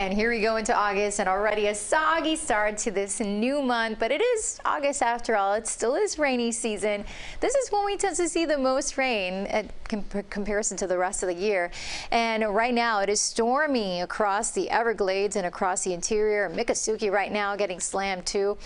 And here we go into August, and already a soggy start to this new month, but it is August after all. It still is rainy season. This is when we tend to see the most rain in comparison to the rest of the year. And right now it is stormy across the Everglades and across the interior. Miccosukee right now getting slammed too.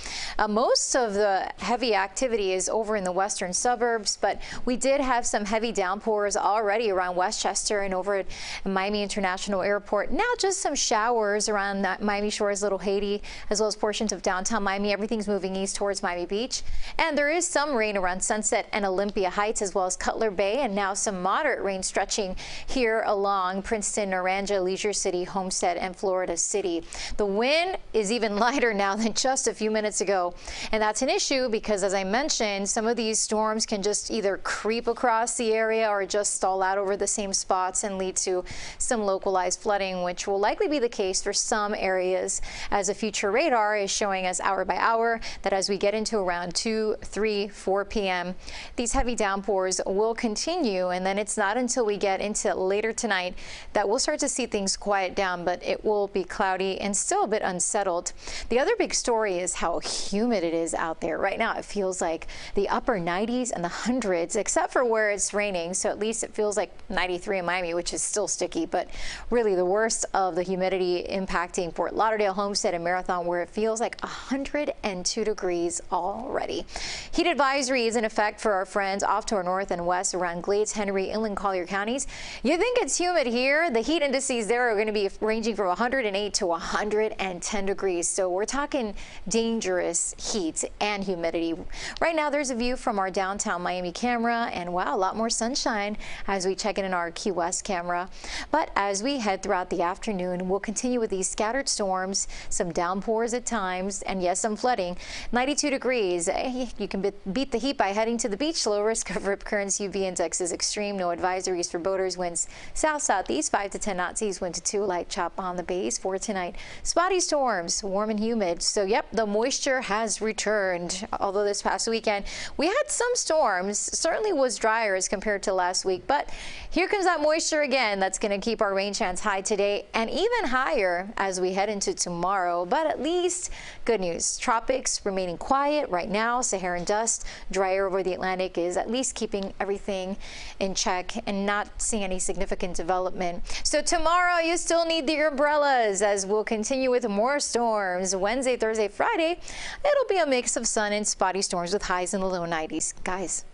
Most of the heavy activity is over in the western suburbs, but we did have some heavy downpours already around Westchester and over at Miami International Airport. Now just some showers around that Miami Shores, Little Haiti, as well as portions of downtown Miami. Everything's moving east towards Miami Beach. And there is some rain around Sunset and Olympia Heights, as well as Cutler Bay, and now some moderate rain stretching here along Princeton, Naranja, Leisure City, Homestead, and Florida City. The wind is even lighter now than just a few minutes ago. And that's an issue because, as I mentioned, some of these storms can just either creep across the area or just stall out over the same spots and lead to some localized flooding, which will likely be the case for some areas, as a future radar is showing us hour by hour that as we get into around 2, 3, 4 p.m., these heavy downpours will continue. And then it's not until we get into later tonight that we'll start to see things quiet down, but it will be cloudy and still a bit unsettled. The other big story is how humid it is out there right now. It feels like the upper 90s and the hundreds, except for where it's raining. So at least it feels like 93 in Miami, which is still sticky, but really the worst of the humidity impacting Fort Lauderdale, Homestead, and Marathon, where it feels like 102 degrees already. Heat advisory is in effect for our friends off to our north and west around Glades, Henry, Inland, Collier counties. You think it's humid here? The heat indices there are going to be ranging from 108 to 110 degrees. So we're talking dangerous heat and humidity. Right now, there's a view from our downtown Miami camera, and wow, a lot more sunshine as we check in our Key West camera. But as we head throughout the afternoon, we'll continue with these scattered storms, some downpours at times, and yes, some flooding. 92 degrees. You can beat the heat by heading to the beach. Low risk of rip currents. UV index is extreme. No advisories for boaters. Winds south-southeast 5 to 10 knots. East wind to 2. Light chop on the bays for tonight. Spotty storms, warm and humid. So yep, the moisture has returned. Although this past weekend we had some storms, certainly was drier as compared to last week. But here comes that moisture again. That's going to keep our rain chance high today and even higher as we head into tomorrow. But at least good news. Tropics remaining quiet right now. Saharan dust, drier over the Atlantic, is at least keeping everything in check and not seeing any significant development. So tomorrow you still need the umbrellas as we'll continue with more storms. Wednesday, Thursday, Friday, it'll be a mix of sun and spotty storms with highs in the low 90s. Guys.